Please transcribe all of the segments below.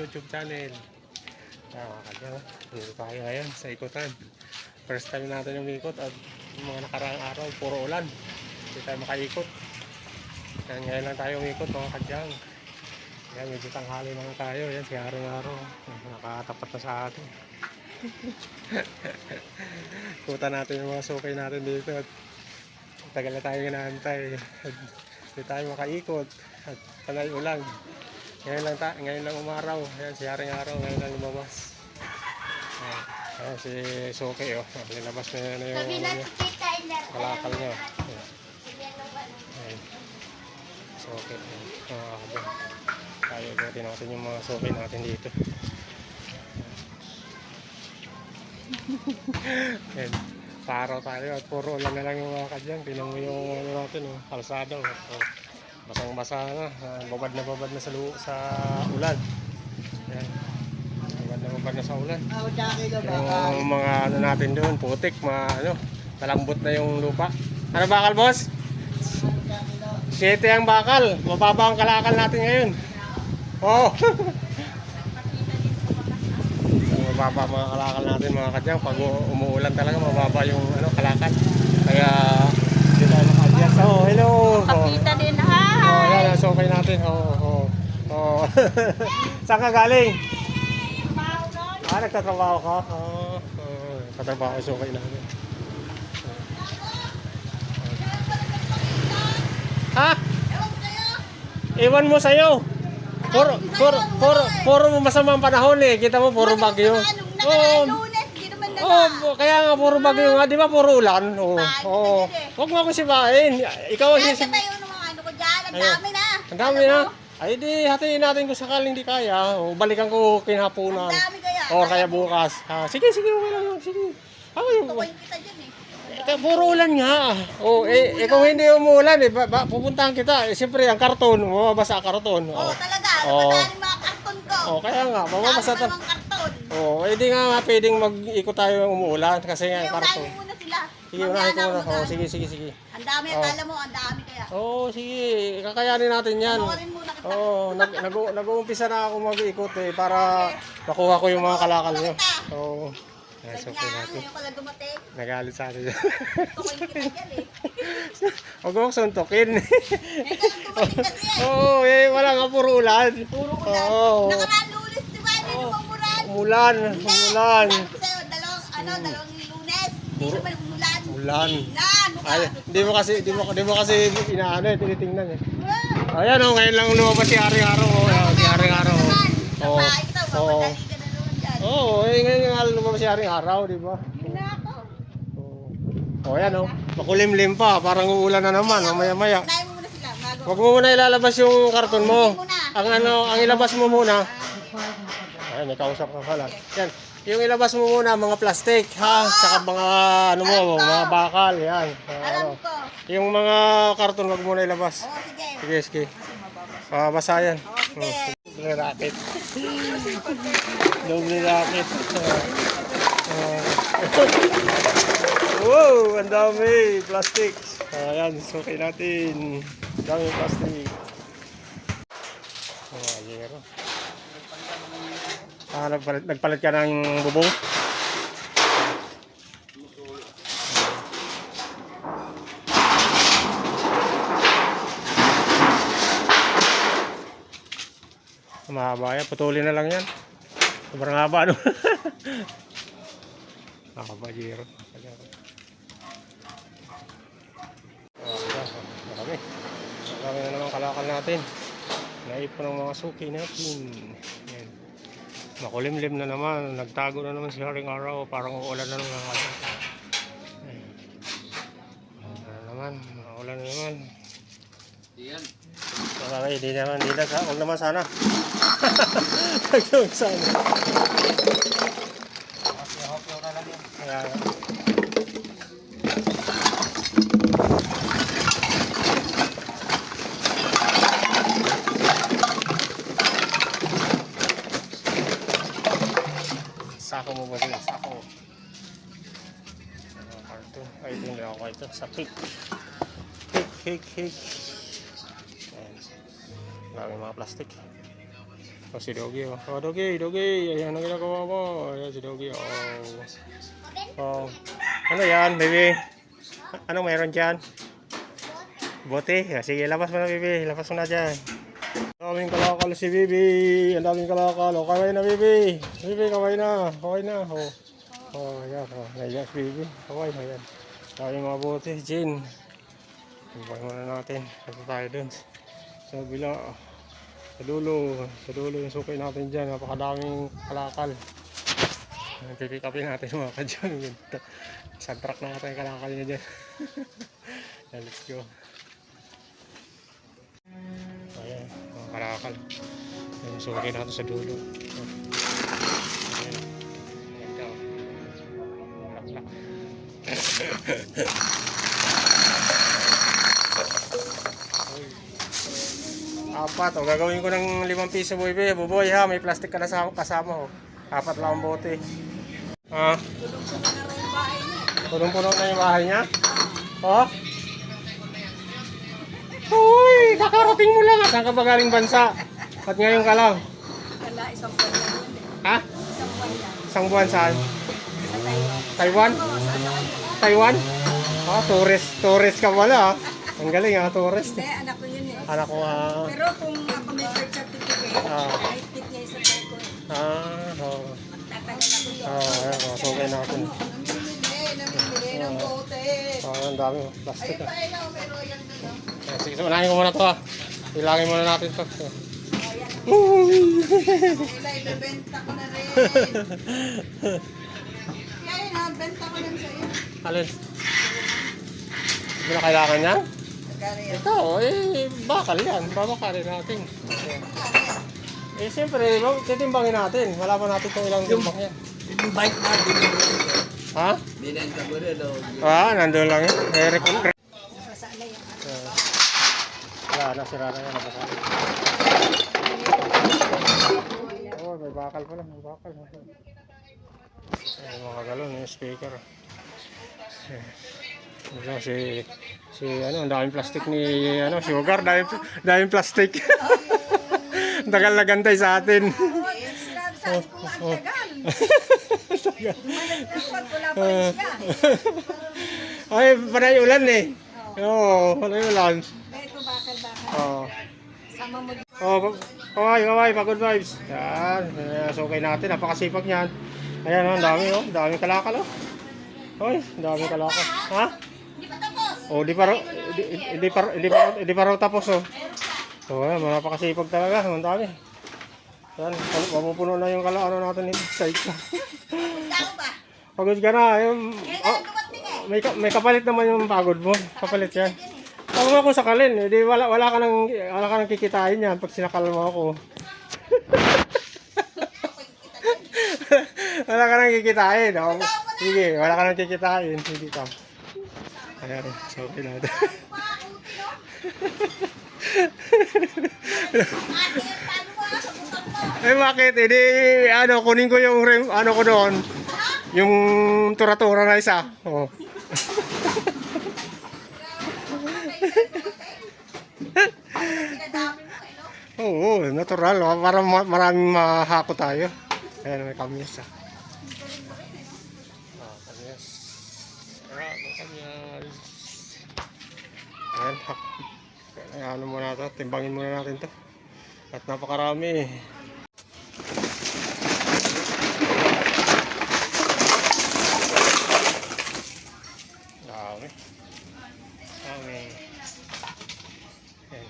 YouTube channel. Kaya dito tayo ngayon sa ikutan. First time natin yung ikot at mga nakaraang araw puro ulan. Hindi tayo makaikot. Kaya ngayon lang tayo umikot mga kadyang. Kaya medyo tanghali naman tayo. Yan si Haring-araw. Nakatapat na sa atin. Kuta natin yung mga sukay natin dito at tagal na tayo inaantay. Hindi tayo makaikot at panay ulan. Ngayon lang umaraw. Ayan si Haring-araw, ngayon lang lumabas. Ayan si Suki, oh. Nilabas na yung kalakal niya. Ayan. Suki. Tayo buti natin yung mga Suki natin dito. Ayan. Paro tayo at puro ulan na lang yung mga kadyang. Tinan mo yung ano natin, oh, kalsada. Oh. Basang-basa na, babad na sa ulan. Ayan. Babad na sa ulan. Yung mga ano natin doon, putik, malambot na yung lupa. Ano bakal, boss? 7 ang bakal. Mababa ang kalakal natin ngayon. Oo. Mababa mga kalakal natin mga kadyang. Pag umuulan talaga, mababa yung kalakal. Kaya dito tayo naka-adjust. Oh, hello. Kapita din, hi! Oh, yan, sukay natin. Oh. Saan ka galing? Nagtatrabaho ka? Nagtatrabaho ka, sukay natin. Ha? Iwan mo sa'yo. Puro masama ang panahon eh. Kita mo, puro bagyo. Kaya nga puro bagyo nga. Di ba puro ulan? Huwag mo ako sibahin. Ikaw ang sibahin. Ang dami na. Ay di, hatiin natin kung sakaling di kaya. Balikan ko kinahaponan. Ang dami kaya. O kaya bukas. Sige, okay lang. Sige. Tukuyin kita dyan eh. Puro ulan nga. Kung hindi umuulan, pupuntahan kita. Siyempre, ang karton, mababasa ang karton. Talaga. Madaling mga karton ko. Kaya nga, mababasa tayo. Dami karton. Hindi nga pwedeng mag-ikot tayo ng umuulan kasi nga ang karton. Unahin muna sila. Sige, unahin ko muna. Sige. Ang dami, akala mo, ang dami kaya. Sige. Kakayanin natin yan. Panoorin muna kita. Nag-uumpisa na ako mag-ikot para makuha ko yung mga kalakal nyo. So, okay natin. Ngayon ko lang dumating. Nagalit sa atin. Tukuyin kita dyan eh. Huwag mo suntukin. Ngayon ka lang dumating kasi eh. Wala nga puro ulan. Puro ulan. Nakaraan lunes, di ba? Hindi naman umulan. Umulan. Sabi ko sa'yo, dalawang lunes. Hindi naman umulan. Ulan. Ay, Hindi mo kasi inaano tinitingnan eh. Ayan ngayon lang lumabas si Haring-araw. Si Haring-araw. Ngayon nga lumabas si Haring-araw, di ba? Ayan makulimlim pa, parang uulan na naman, maya-maya. Huwag mo muna ilalabas yung karton mo. Ang ilabas mo muna. Ay, may kausap ka pala. Yan. Yung ilabas mo muna mga plastic saka mga mga bakal, yan. Alam ko. Yung mga karton wag mo na ilabas. Sige. Basa yan. Doble racket. Wow, ang dami plastic. Ayan, suki natin. Ang dami plastic. Ayero. Nagpalit ka ng bubong? Mahaba yan, putulin na lang yan. Sobrang haba Jero. Marami na naman kalakal natin. Naipon ng mga suki natin. Yan. Makulimlim na naman. Nagtago na naman si Haring-araw. Parang uulan na naman. Uulan na naman. Diyan. Hindi na. Huwag naman sana. Huwag sana. Hopyo na lang yan. Ayan. Sako mo ba sila? Sako. Karton. Ay, hindi na ako ito. Sa cake. Cake. Ayan. Maraming mga plastic. Oh, si Doggy, oh. Oh, Doggy, Doggy. Ayan ang ginagawa mo. Ayan si Doggy, oh. Oh. Ano yan, baby? Anong meron dyan? Bote? Sige, labas mo na, baby. Labas mo na dyan. Ang daming kalakal si Bibi. Ang daming kalakal. O, kaway na, Bibi. Bibi, kaway na. Kaway na. O, ayan. O, naiyak si Bibi. Kaway, ayan. Daming mga bote. Gin. Ibay muna natin. Kasi tayo dun. Sa bila. Sa dulo. Sa dulo yung sukay natin dyan. Napakadaming kalakal. Pipikapin natin mga kadyan. Isang truck na natin yung kalakal niya dyan. Let's go. Ayan, mga kalakal. Ayan, sukay natin sa dulo. Ayan. Ganda, oh. Laklak. Apat, oh. Gagawin ko ng 5 piso, baby. Buboy, ha. May plastic ka na kasama, oh. 4 lang ang bote. Ha? Punong-puno na yung bahay niya? Oh? Uy, kakarating mo lang. Saan ka ba galing bansa? At ngayon ka lang? Wala, isang buwan lang yun eh. Ha? Isang buwan lang. Isang buwan saan? Sa Taiwan? Taiwan. Taiwan? Ah, tourist ka pala, ha? Ang galing, ha? Tourist. Hindi, anak ko yun eh. Anak ko, ha? Pero kung ako may birth certificate, kahit tip niya sa ko. Oo. Magtatagal ako yun. Ayan, sukay natin. Namimili ng bote. Ang dami, oh. Plastic, ha? Ayun na, pero yan na lang. Sige, so, unahin ko muna to, ha? Ilangin muna natin to. Kaya ibebenta ko na rin. Kaya yun ha, benta ko lang sa'yo. Alin? Hindi na kailangan yan? Nagkari yan. Ito, bakal yan. Babakalin natin. Siyempre, titimbangin natin. Wala pa natin kung ilang timbang yan. Yung bike na, Ha? binenta ko rin, oh. Nandun lang yun. Sasala yan. Wala na, sira na yan. Nabasali. Oh, may bakal pala. May bakal. Mga galon, yung speaker. Ang daming plastic ni Sugar, daming plastic. Tagal na gantay sa atin. Sabi ko nga ang tagal. Wala pa rin siya. Ay, panay ulan eh. Oo, panay ulan. Ito bakal-bakal. Oo. Sama mo. Kaway, pagod vibes. Yan, sukay natin, napakasipag niyan. Ayan, ang dami, oh. Daming kalakal, oh. Hoy, daming kalakal. Ha? Hindi pa tapos. Oh, hindi pa raw tapos, oh. So, ayan, napakasipag talaga, ang dami. Yan, mapupuno na yung kalakal natin nito sa ito. Tao ba? Pagod ka na, yung, Kailangan dumating eh. may kapalit naman yung pagod mo. Kapalit yan. Ako nga kung sakalin, edi wala ka nang kikitain yan pag sinakal mo ako. Wala ka nang kikitain. Oh. Sige, wala ka nang kikitain. Sige ka. Ayan, so okay na. Eh bakit? Edi kunin ko yung ko doon. Yung tura-tura na isa. Oh. Oo, natural. Para maraming mahako tayo. Ayan, may kamyas. Kamyas. May kamyas. Ayan, ano muna ito. Timbangin muna natin ito. At napakarami. Dami.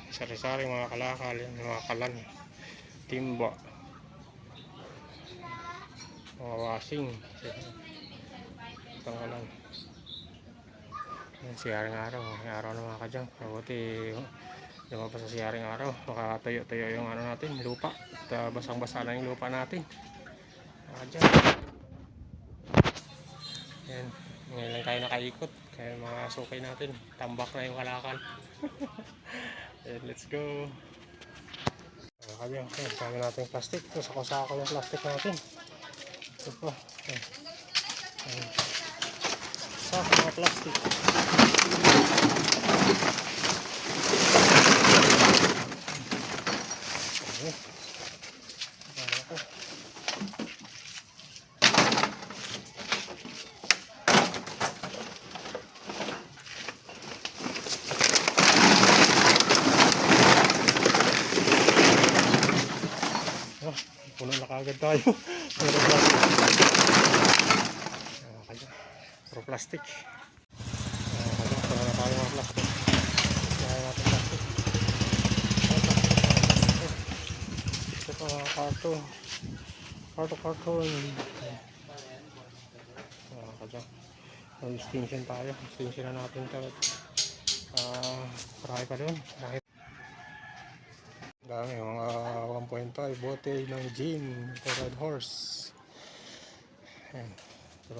Sari-sari mga kalakal, mga kalan, timba, mga wasing, tangalan. Yan, siyaring araw, may araw na mga kadyang. Kabuti lumabas sa siyaring araw, makatayo-tayo yung natin, lupa, at basang-basa na yung lupa natin. Mga kadyang. Yan, ngayon lang tayo nakaikot, kaya mga sukay natin, tambak na yung kalakal. And let's go. Okay, sabi natin yung plastic. Ito, sako-sako yung plastic natin. Ito po. Sako mga plastic. agad tayo. Puro plastic. Puro plastic. Puro na tayo mga plastic. Kaya natin plastic. Ito pa mga karton. Karton. Extinction tayo. Extinction na natin ito. Marami pa doon. Dami, mga 1.5 bote ng gin. Ito Red Horse. Ayan.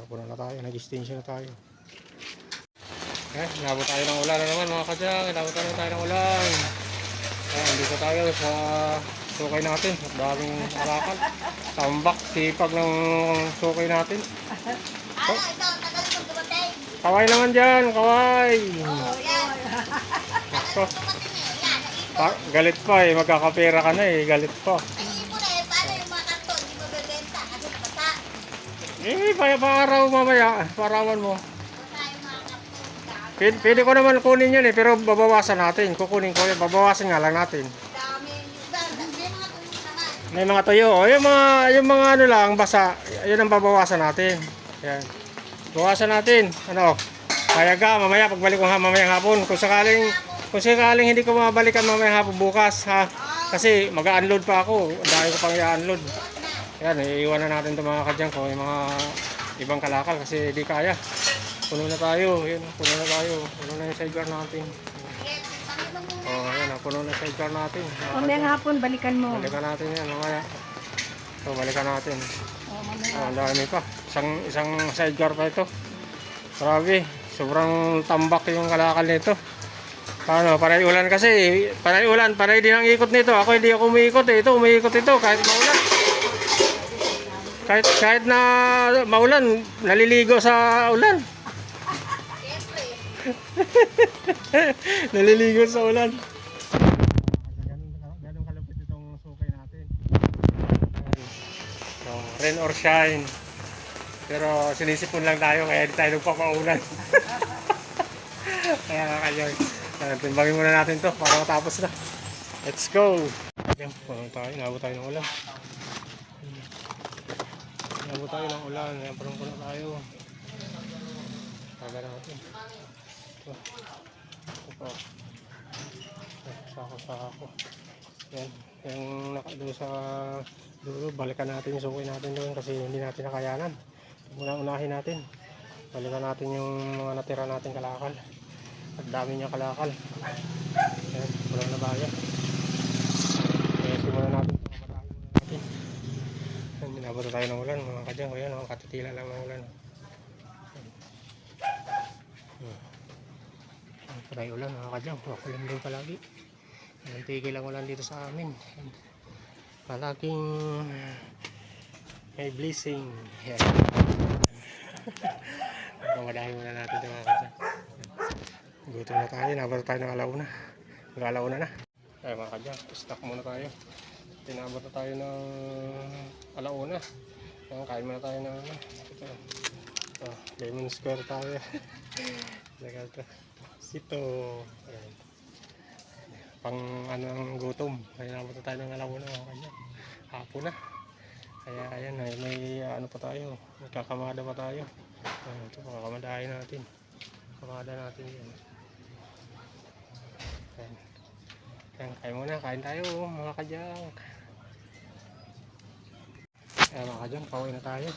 Puno na tayo. Nag-extinction na tayo. Inabot tayo ng ulan na naman mga kadyang. Inabot tayo ng ulan. Ayan, dito tayo sa sukay natin. Daming alakal. Tambak, sipag ng sukay natin. Ito, tagal kong dumating. Kaway naman dyan, kaway. Oo, yan. Ako, Dumating eh, yan. galit pa eh, magkakapera ka na eh, galit pa. Ay, ipon eh. Paano yung mga kanto? Hindi mo bebenta kasi basa. Paaraw mamaya, paarawan mo. Basa yung mga kanto. Pwede ko naman kunin yan eh, pero babawasan natin. Kukunin ko yan, babawasan nga lang natin. Dami yung dami mga tulong naman. May mga tuyo, yung mga ano lang, basa, yun ang babawasan natin. Yan. Bawasan natin. Ano? Payaga, mamaya pagbalik ko mamayang hapon. Kung sakaling hindi ko mabalikan mamayang hapon bukas ha. Kasi mag-unload pa ako. Dahil ko pang i-unload. Yan, iiwan na natin 'tong mga kadyang ko, yung mga ibang kalakal kasi di kaya. Puno na tayo. Yan, puno na tayo. Puno na yung sidecar natin. Oh, yan, puno na yung sidecar natin. Mamayang hapon, balikan mo. Balikan natin yan mamaya. So, balikan natin. Ang dami pa. Isang sidecar pa ito. Grabe. Sobrang tambak yung kalakal nito. Paano? Panay ulan kasi. Panay ulan. Panay din ang ikot nito. Ako hindi ako umiikot eh. Ito, umiikot ito kahit maulan. Kahit na maulan, naliligo sa ulan. Naliligo sa ulan. Ganun kalapit itong sukay natin. So, rain or shine. Pero sinisipon lang tayo kaya hindi tayo nagpapaulan. Kaya kayo, timbangin muna natin to para matapos na. Let's go! Ayan, puno tayo, nabot tayo ng ulan. Nabot tayo ng ulan, ayan, puno tayo. Taga natin. Ito po. Sako. Ayan, yung doon sa dulo, balikan natin yung sukay natin doon kasi hindi natin nakayanan. Unahin natin. Balikan natin yung mga natira natin kalakal. At dami niya kalakal. Ayan, wala na tayo. Kaya simulan natin. Ayan, binabot tayo ng ulan mga kadyang. Ayan, katitila lang ng ulan. Ayan, tayo ulan mga kadyang. Wakulan din palagi. Ayan, tigil lang ulan dito sa amin. Ayan. Palaging may blessing. Ayan. Pamadahin muna natin ito mga kadyang. Gutom na tayo, nabot tayo ng alauna. Mag-alauna na. Ay mga kadyang, stock muna tayo. Tinabot na tayo ng alauna. Kain muna tayo ng ito. Lemon square tayo. Lagal ito. Sito. Ayan. Pang anong gutom. Ay nabot na tayo ng alauna mga kadyang. Hapon na. Kaya ayan, may ano pa tayo. May kakamada pa tayo. Ito, pakakamadahin natin. Kamada natin yan. Ayan, kain tayo mga kadyang. Ayan mga kadyang, pauwi na tayo.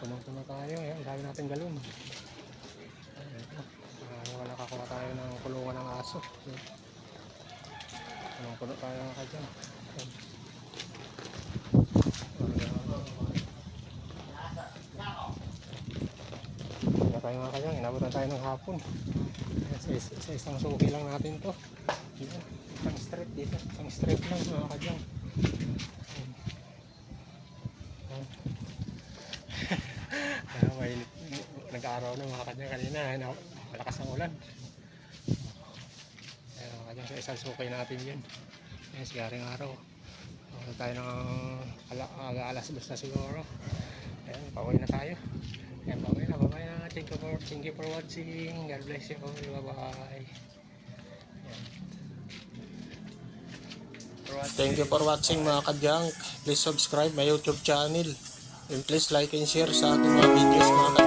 Puno tayo, ayan, dami natin galon. Wala nakakuha tayo ng kulungan ng aso. Puno tayo mga kadyang. Ayan tayo mga kadyang, inabutan tayo ng hapon. Sa isang suki lang natin to. Dito, isang straight dito. Isang straight lang mga kadyang. Mainit. Nag-aaraw na mga kadyang kanina. Malakas ang ulan. Ayan mga kadyang, sa isang suki natin yun. Ayan, sigaring araw. Tayo ng alas 2 na siguro. Ayan, pauwi na tayo. Ayan, pauwi na. Bye-bye na. Thank you for watching. God bless you all. Bye-bye. Thank you for watching mga kadyang. Please subscribe my YouTube channel. And please like and share sa ating mga videos mga kadyang.